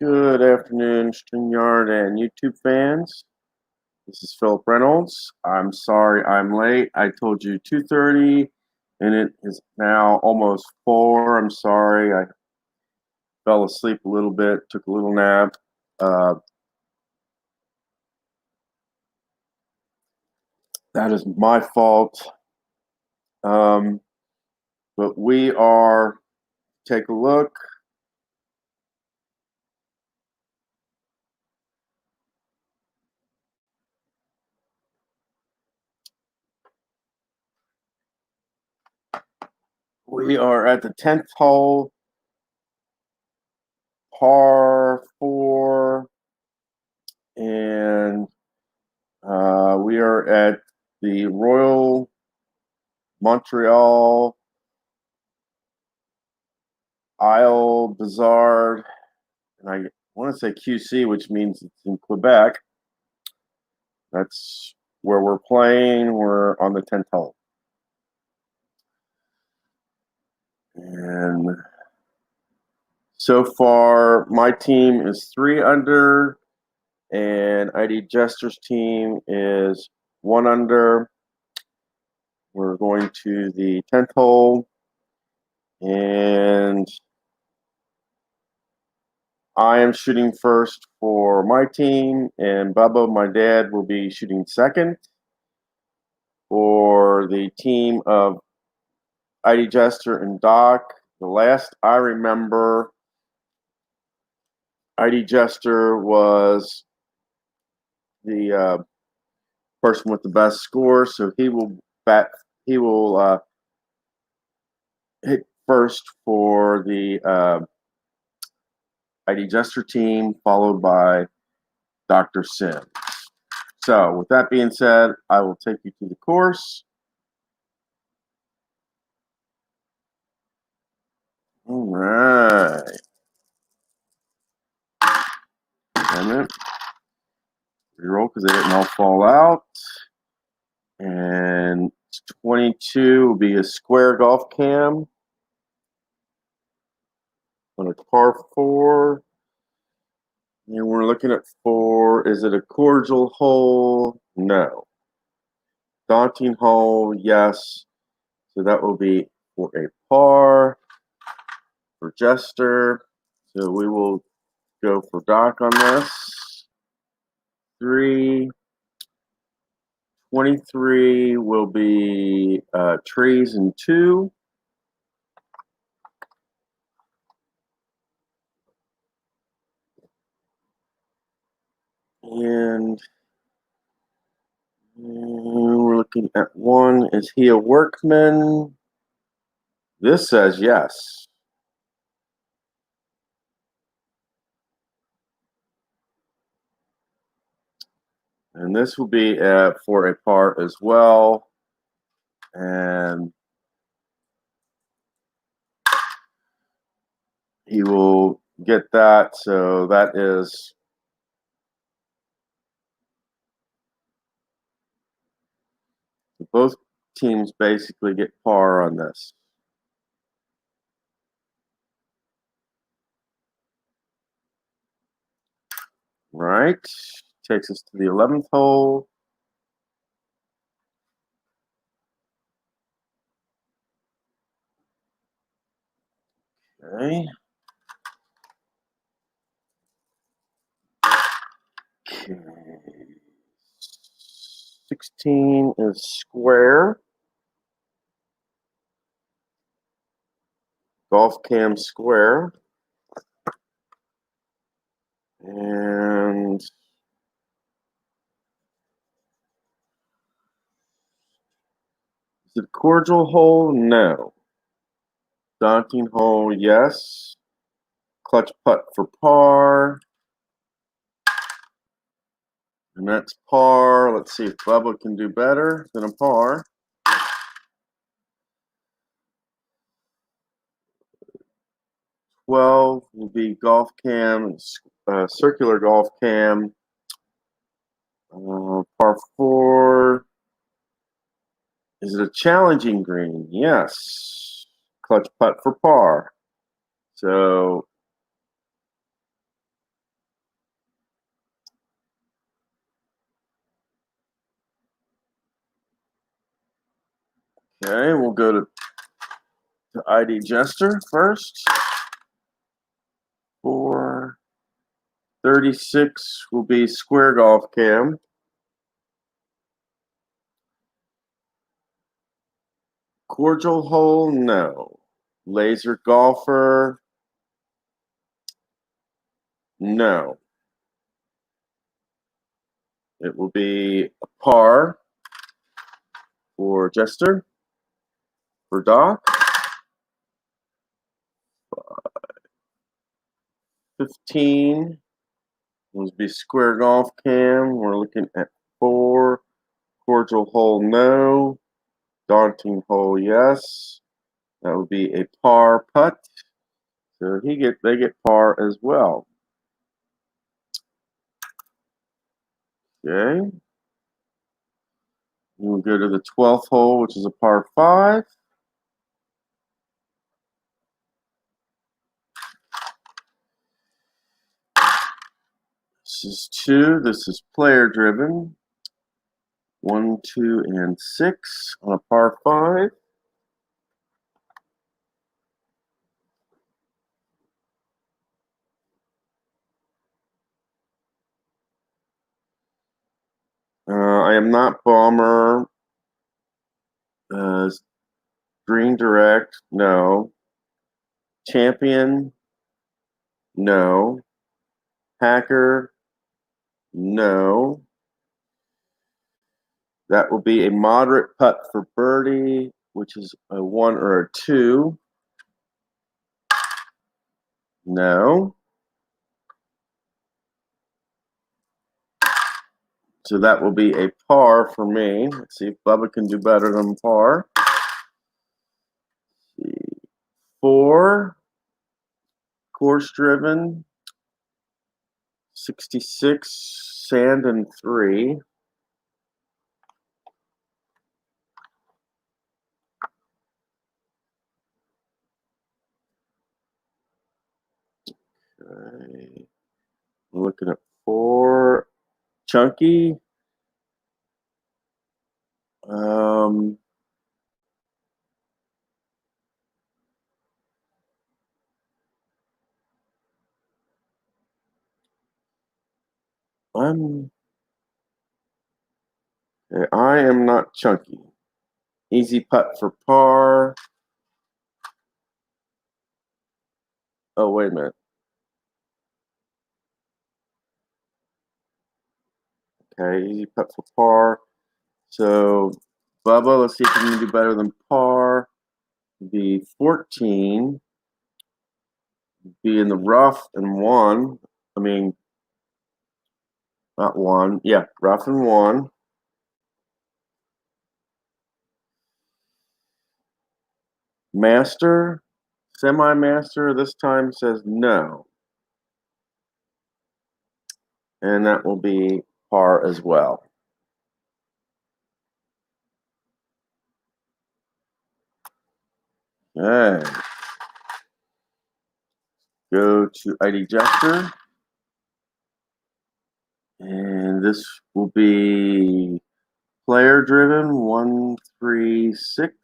Good afternoon, StreamYard and YouTube fans. This is Philip Reynolds. I'm sorry I'm late. I told you 2:30, and it is now almost 4. I'm sorry. I fell asleep a little bit, took a little nap. Uh, that is my fault. Um, but take a look. We are at the 10th hole, par 4, and we are at the Royal Montreal Isle Bizarre, and I want to say QC, which means it's in Quebec. That's where we're playing. We're on the 10th hole. And so far, my team is 3 under, and Idjester's team is 1 under. We're going to the 10th hole, and I am shooting first for my team, and Bubba, my dad, will be shooting second. For the team of Idjester and Doc, the last I remember, Idjester was the person with the best score, so he will bat. He will hit first for the Idjester team, followed by Dr. Sims. So, with that being said, I will take you to the course. All right. And reroll because they didn't all fall out. And 22 will be a square golf cam on a par 4. And we're looking at 4. Is it a cordial hole? No. Daunting hole? Yes. So that will be for a par for Jester. So we will go for Doc on this. 3. 23 will be trees and 2. And we're looking at 1. Is he a workman? This says yes. And this will be for a par as well. And he will get that. So that is both teams basically get par on this. Right. Takes us to the 11th hole. Okay. Okay. 16 is square. Golf cam square. And is it a cordial hole? No. Daunting hole, yes. Clutch putt for par. And that's par. Let's see if Bubba can do better than a par. 12 will be golf cam, circular golf cam. Par 4. Is it a challenging green? Yes. Clutch putt for par. So Okay, we'll go to Idjester first. 436 will be square golf cam. Cordial hole, no. Laser golfer, no. It will be a par for Jester. For Doc, 15 will be square golf cam. We're looking at 4. Cordial hole, no. Daunting hole, yes. That would be a par putt. So they get par as well. Okay. We'll go to the 12th hole, which is a par 5. This is 2. This is player driven. 1, 2, and 6 on a par 5. I am not bomber. Green direct, no. Champion, no. Hacker, no. That will be a moderate putt for birdie, which is a 1 or a 2. No. So that will be a par for me. Let's see if Bubba can do better than par. 4. Course driven. 66. Sand and 3. Okay. I'm looking at 4. Chunky. I am not chunky. Easy putt for par. Oh, wait a minute. Okay, easy putt for par. So, Bubba, let's see if you can do better than par. Be 14. Be in the rough and 1. I mean, not 1. Yeah, rough and 1. Master, semi-master this time says no. And that will be par as well. Okay. Go to Idjester. And this will be player driven. 1, 3, 6.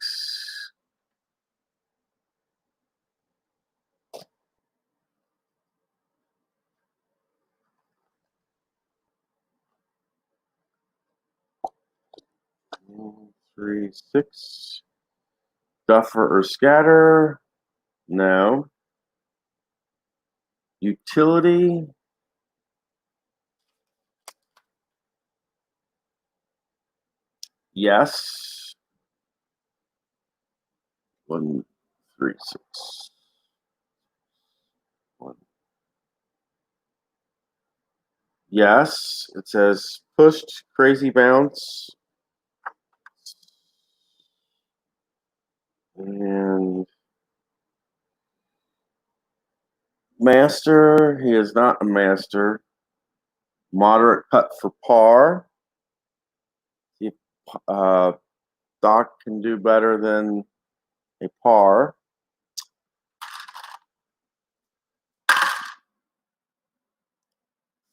One, 3, 6. Duffer or scatter? No. Utility? Yes. 1, 3, 6. 1. Yes. It says pushed, crazy bounce. And master, he is not a master. Moderate putt for par. See if Doc can do better than a par.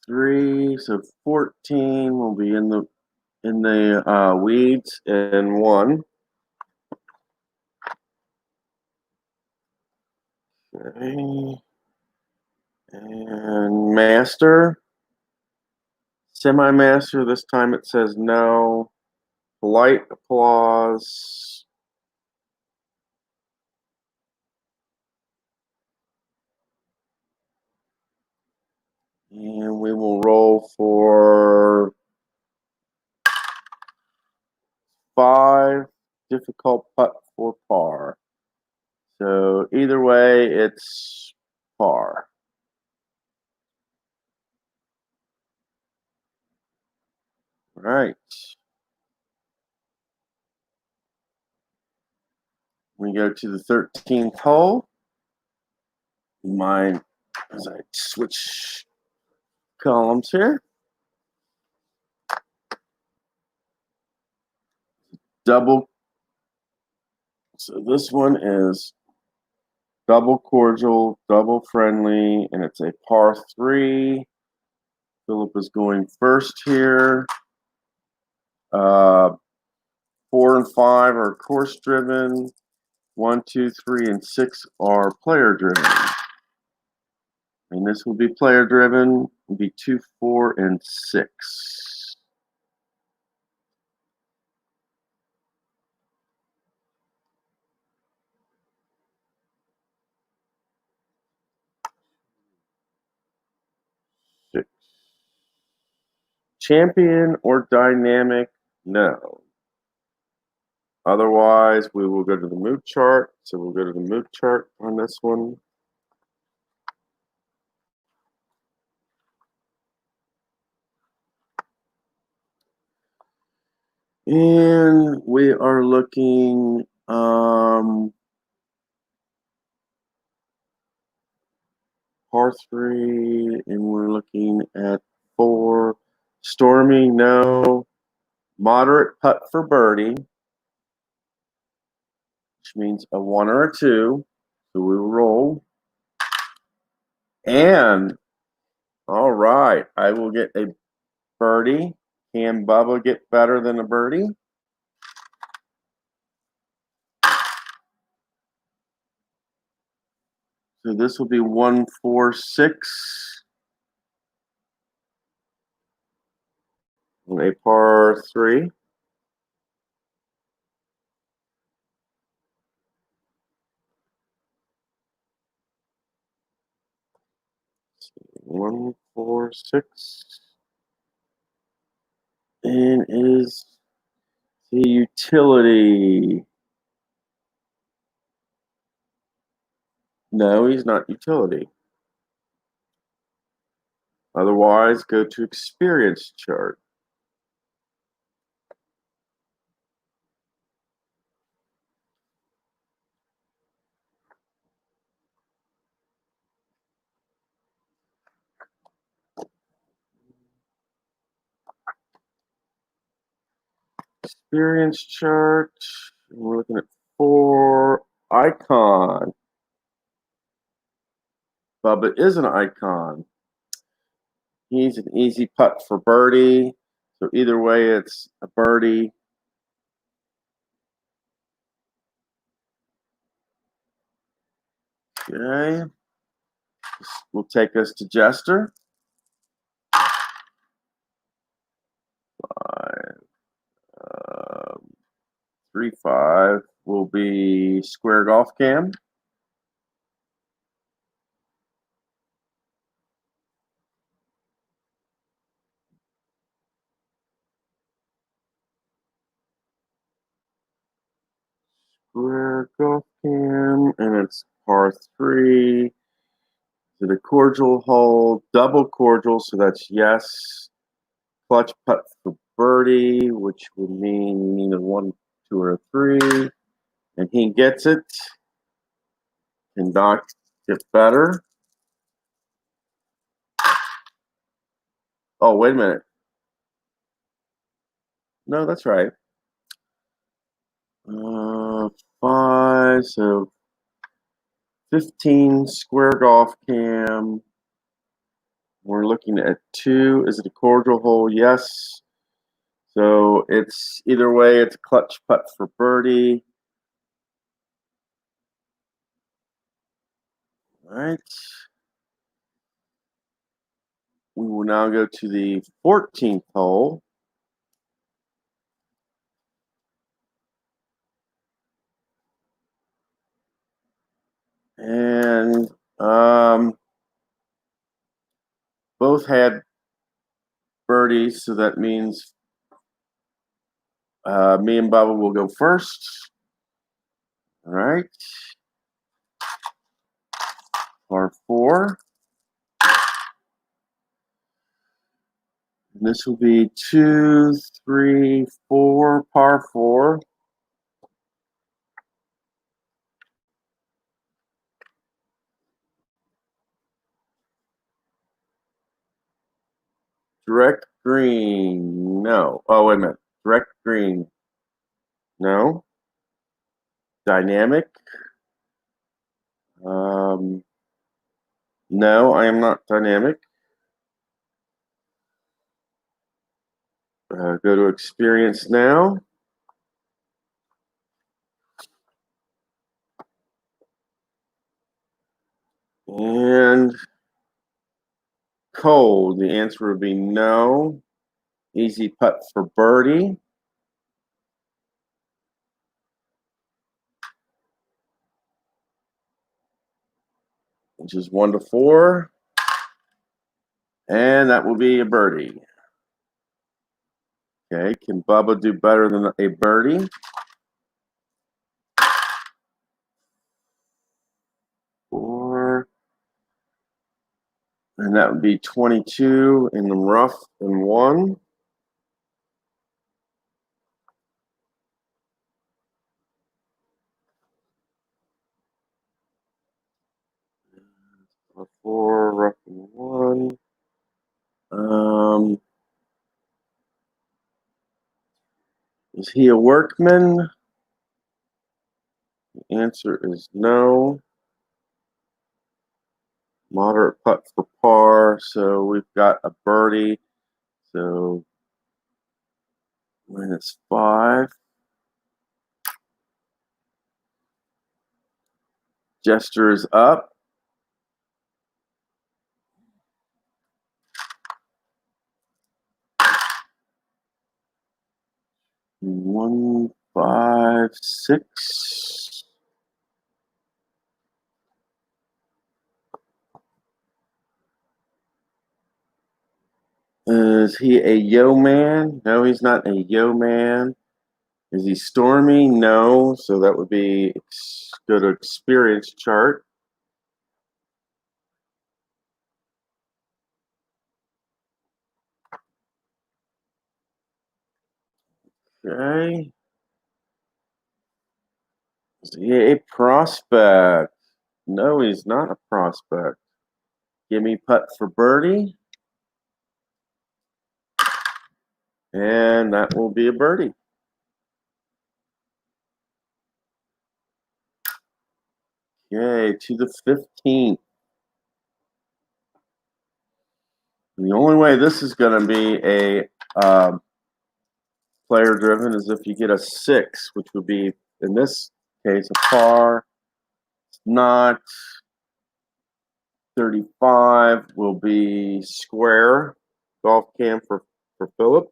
3, so 14 will be in the weeds, and 1. Okay. And master. Semi-master, this time it says no. Polite applause. And we will roll for 5. Difficult putt for par. So either way, it's par. All right. We go to the 13th hole. Mind as I switch columns here. Double. So this one is double cordial, double friendly, and it's a par 3. Philip is going first here. 4 and 5 are course driven. 1, 2, 3, and 6 are player driven. And this will be player driven. Will be 2, 4, and 6. Champion or dynamic? No. Otherwise, we will go to the mood chart. So we'll go to the mood chart on this one. And we are looking par 3, and we're looking at 4. Stormy, no. Moderate putt for birdie, which means a 1 or a 2. So we will roll. And, all right, I will get a birdie. Can Bubba get better than a birdie? So this will be 1, 4, 6. On a par 3. One, 4, 6. And is the utility. No, he's not utility. Otherwise, go to experience chart. Experience chart. We're looking at 4 icon. Bubba is an icon. He's an easy putt for birdie. So either way, it's a birdie. Okay. This will take us to Idjester. 3, 5 will be square golf cam. Square golf cam, and it's par 3. To the cordial hole, double cordial, so that's yes. Clutch putt for birdie, which would mean you need a 1, 2, or a 3. And he gets it. Can Doc get better? Oh, wait a minute. No, that's right. 5, so 15 square golf cam. We're looking at 2. Is it a cordial hole? Yes. So it's either way, it's a clutch putt for birdie. right. We will now go to the 14th hole. And both had birdies, so that means me and Bubba will go first. All right. Par 4. And this will be 2, 3, 4, par 4. Direct green. No. Oh, wait a minute. Direct green. No. Dynamic. No, I am not dynamic. Go to experience now. And cold. The answer would be no. Easy putt for birdie. Which is 1 to 4. And that will be a birdie. Okay, can Bubba do better than a birdie? Four. And that would be 22 in the rough and 1. A 4, rough and 1. Is he a workman? The answer is no. Moderate putt for par, so we've got a birdie. So -5. Idjester is up. One, 5, 6. Is he a yo man? No, he's not a yo man. Is he stormy? No. So that would be go to experience chart. Okay. Is he a prospect? No, he's not a prospect. Give me putt for birdie. And that will be a birdie. Okay, to the 15th. The only way this is going to be a player driven is if you get a 6, which would be, in this case, a par. Not 35 will be square. Golf cam for Philip.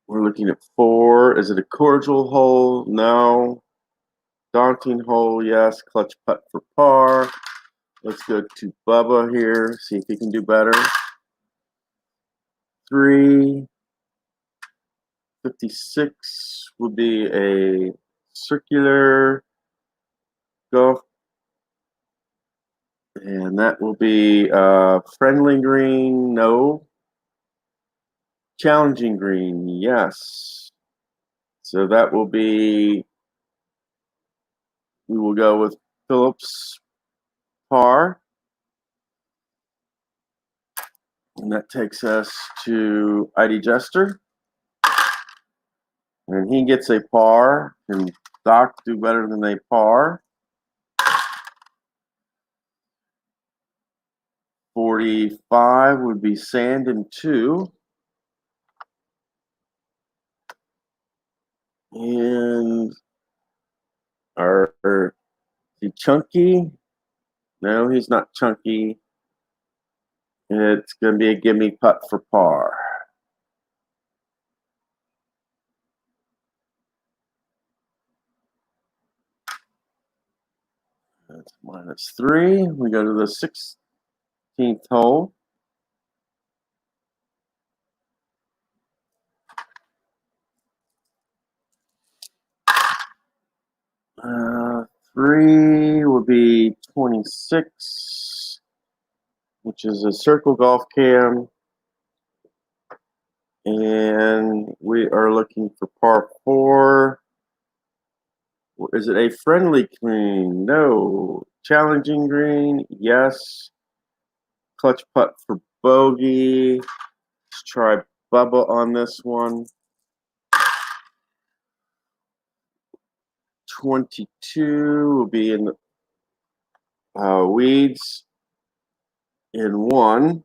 We're looking at 4. Is it a cordial hole? No. Daunting hole, yes. Clutch putt for par. Let's go to Bubba here, see if he can do better. 3. 56 would be a circular golf. And that will be friendly green, no. Challenging green, yes. So that will be, we will go with Phillips par. And that takes us to Idjester. And he gets a par. Can Doc do better than a par? 45 would be sand and 2. And is he chunky? No, he's not chunky. It's going to be a gimme putt for par. That's -3. We go to the 16th hole. Uh, 3 will be 26, which is a circle golf cam. And we are looking for par 4. Is it a friendly green? No. Challenging green? Yes. Clutch putt for bogey. Let's try Bubba on this one. 22 will be in the weeds in 1.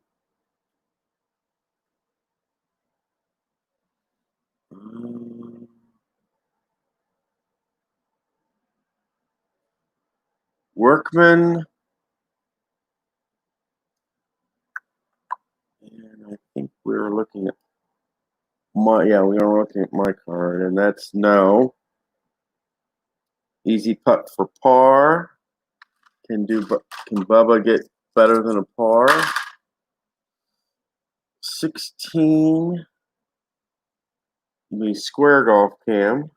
Workman. And I think we were looking at we are looking at my card, and that's no. Easy putt for par. Can Bubba get better than a par? 16. The square golf cam.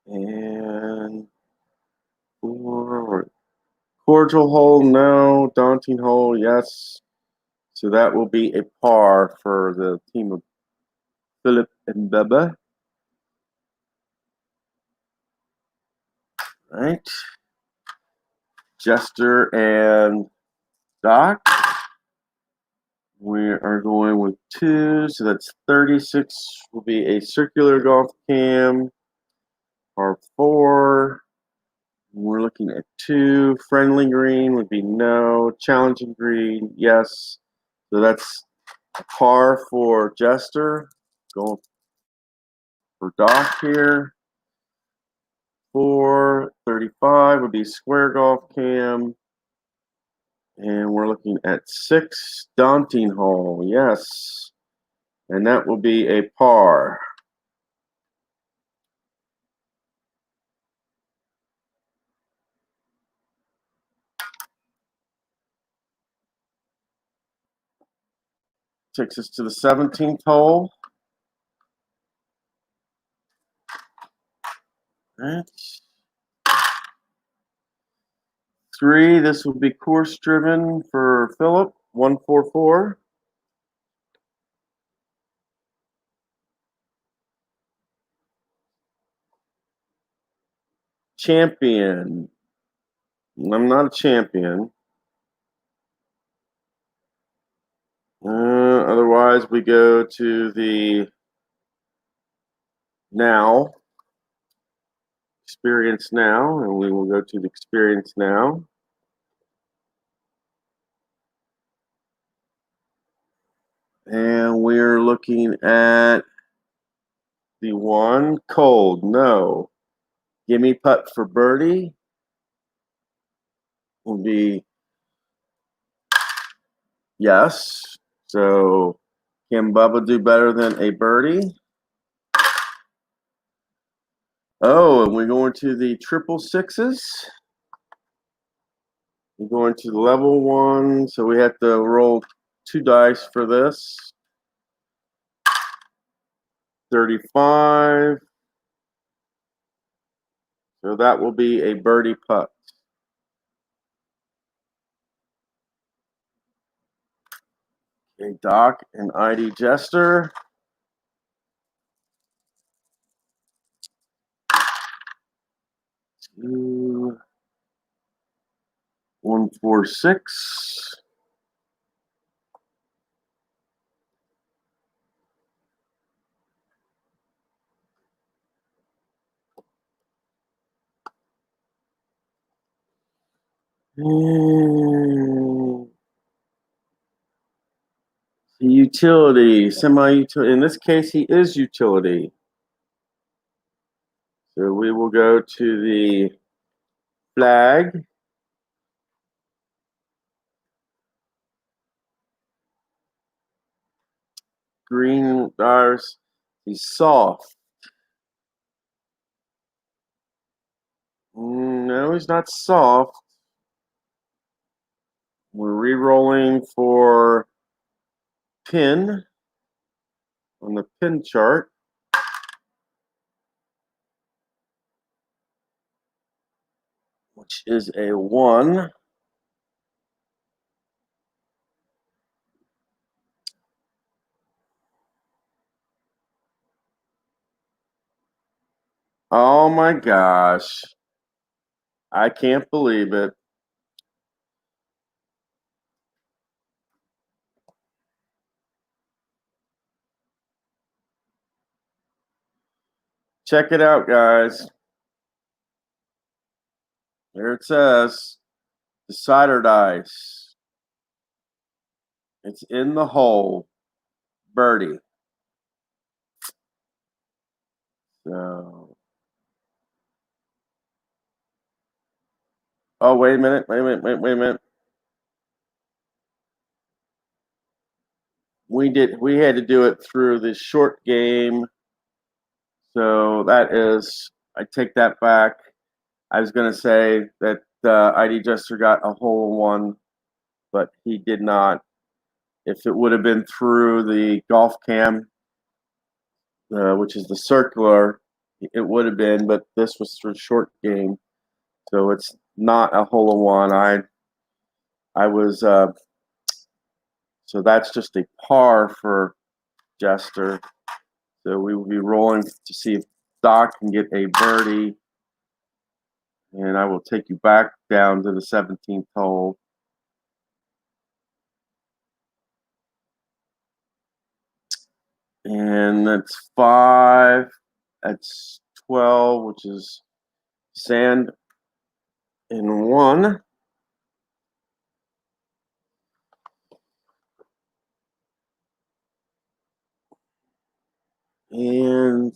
And 4. Cordial hole, no. Daunting hole, yes. So that will be a par for the team of Philip and Bubba. All right. Idjester and Doc. We are going with 2, so that's 36. Will be a circular golf cam. Par 4. We're looking at 2. Friendly green would be no. Challenging green, yes. So that's a par for Idjester. Going for Doc here. 435 would be square golf cam. And we're looking at 6. Daunting hole, yes. And that will be a par. Takes us to the 17th hole. Right. 3, this will be course driven for Philip, 144. Champion. I'm not a champion. Otherwise, we go to the now. Experience now, and we will go to the experience now. And we're looking at the 1. Cold, no. Gimme putt for birdie will be yes. So can Bubba do better than a birdie? Oh, and we're going to the triple sixes. We're going to the level 1, so we have to roll 2 dice for this. 35. So that will be a birdie putt. Okay, Doc and Idjester. 2, 146. See you Utility, semi-utility. In this case, he is utility. So we will go to the flag. Green bars. He's soft. No, he's not soft. We're re-rolling for pin on the pin chart. Which is a 1. Oh my gosh. I can't believe it. Check it out, guys. There it says decider dice. It's in the hole. Birdie. So. Oh, wait a minute. Wait a minute. We had to do it through the short game. So that is, I take that back. I was going to say that Idjester got a hole in one, but he did not. If it would have been through the golf cam, which is the circular, it would have been, but this was through short game. So it's not a hole in one. I was, so that's just a par for Jester. So we will be rolling to see if Doc can get a birdie. And I will take you back down to the 17th hole. And that's 5. That's 12, which is sand in 1. And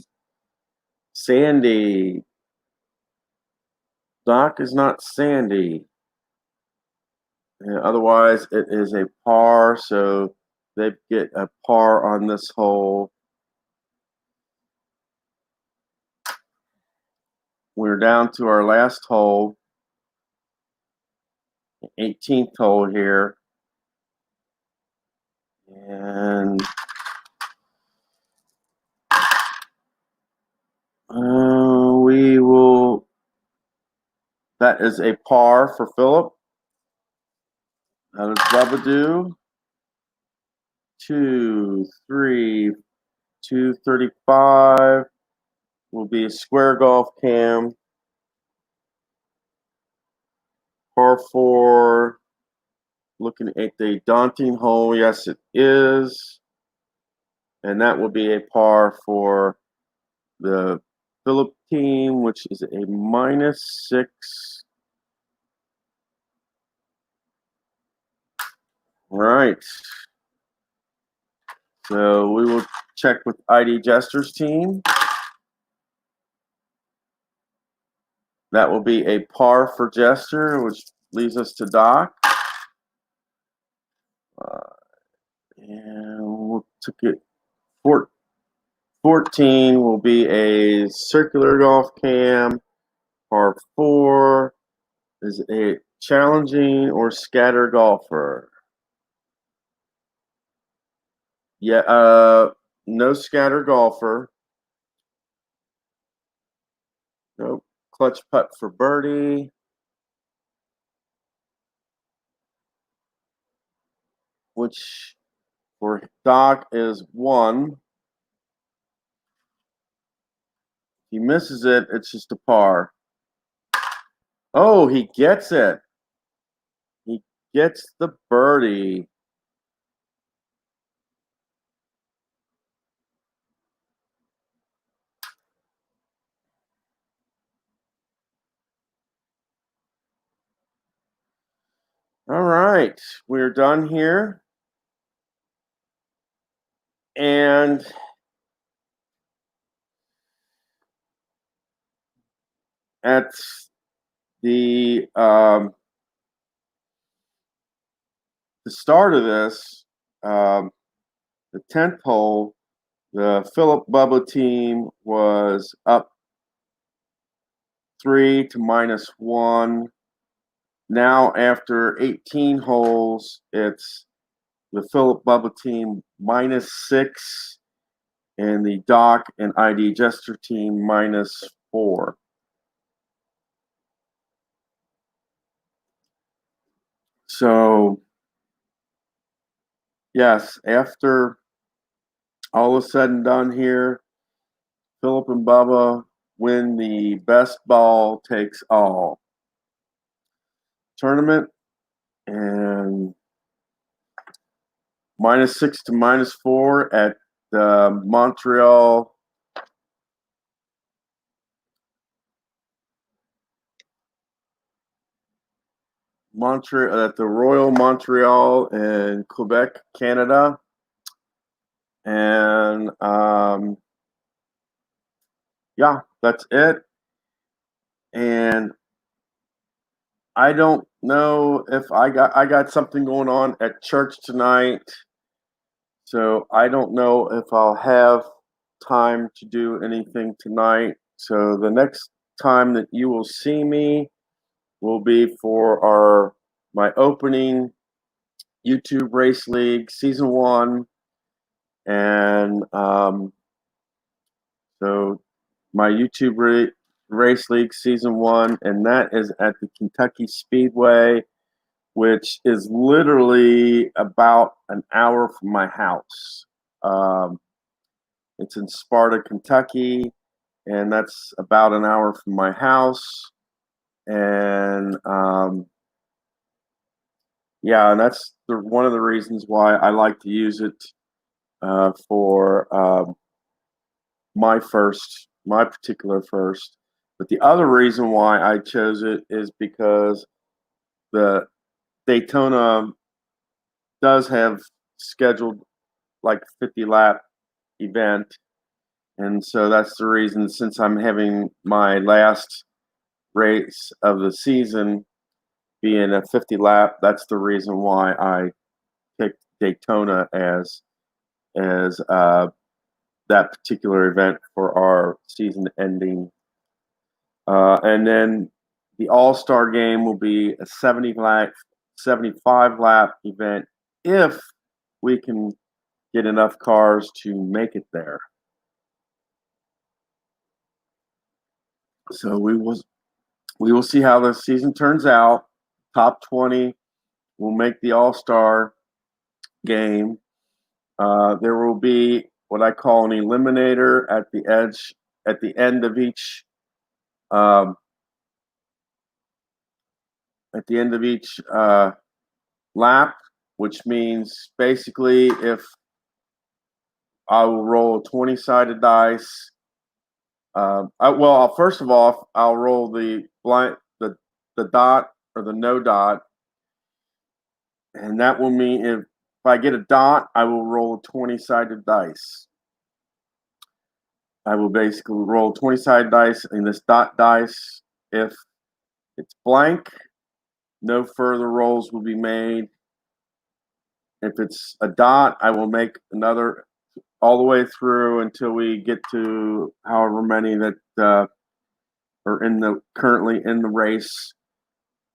Sandy. Doc is not Sandy. And otherwise, it is a par, so they get a par on this hole. We're down to our last hole, 18th hole here. And we will, that is a par for Philip. That is Bubadoo. 2, 3, 235 will be a square golf cam. Par 4, looking at the daunting hole. Yes, it is. And that will be a par for the Philip team, which is a -6. Right. So we will check with Idjester's team. That will be a par for Jester, which leaves us to Doc. And we'll take it. 14 will be a circular golf cam. Par 4 is a challenging or scatter golfer. Yeah, no scatter golfer. Nope. Clutch putt for birdie. Which for Doc is 1. If he misses it, it's just a par. Oh, he gets it. He gets the birdie. All right, we're done here. And at the start of this, the 10th hole, the Philip Bubba team was up 3 to -1. Now, after 18 holes, it's the Philip Bubba team -6 and the Doc and Idjester team -4. So, yes, after all is said and done here, Philip and Bubba win the best ball takes all tournament, and -6 to -4 at Montreal. Montreal at the Royal Montreal in Quebec, Canada, and yeah, that's it. And I don't know if I got something going on at church tonight, so I don't know if I'll have time to do anything tonight. So the next time that you will see me will be for my opening YouTube Race League Season 1, and so my YouTube Race League Season 1, and that is at the Kentucky Speedway, which is literally about an hour from my house. It's in Sparta, Kentucky, and that's about an hour from my house. And yeah, and that's one of the reasons why I like to use it for my particular first. But the other reason why I chose it is because the Daytona does have scheduled like 50 lap event, and so that's the reason. Since I'm having my last race of the season being a 50 lap, that's the reason why I picked Daytona as that particular event for our season ending. And then the All-Star game will be a 75 lap event if we can get enough cars to make it there. So we will see how the season turns out. Top 20 will make the All-Star game. There will be what I call an eliminator at the end of each um, lap, which means basically if I will roll 20-sided dice. First of all, I'll roll the dot or the no dot, and that will mean if I get a dot, I will roll a 20-sided dice. I will basically roll 20-sided dice in this dot dice. If it's blank, no further rolls will be made. If it's a dot, I will make another all the way through until we get to however many that are currently in the race.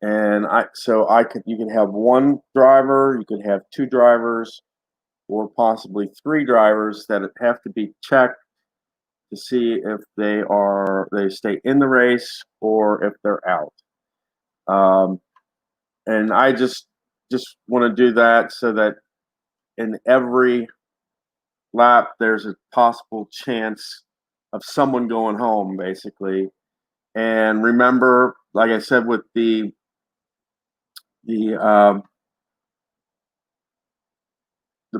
And you can have one driver, you can have two drivers, or possibly three drivers that have to be checked to see if they stay in the race or if they're out. And I just want to do that so that in every lap there's a possible chance of someone going home, basically. And remember, like I said, with the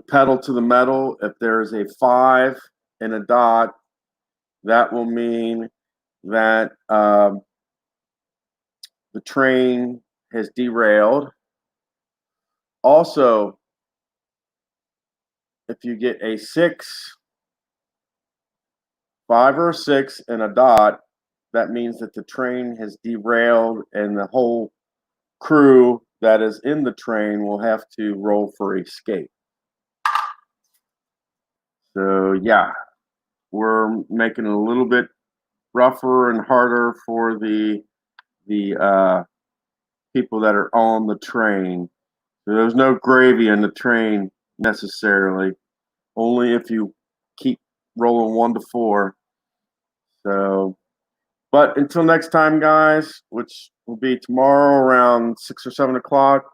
pedal to the metal, if there's a 5 and a dot, that will mean that the train has derailed. Also, if you get a 6, 5 or a 6 and a dot, that means that the train has derailed and the whole crew that is in the train will have to roll for escape. So yeah, we're making it a little bit rougher and harder for the people that are on the train. So there's no gravy in the train necessarily, only if you keep rolling 1 to 4. So, but until next time, guys, which will be tomorrow around 6 or 7 o'clock,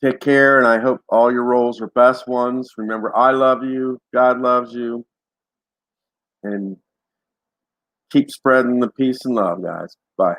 take care, and I hope all your rolls are best ones. Remember, I love you, God loves you, and keep spreading the peace and love, guys. Bye.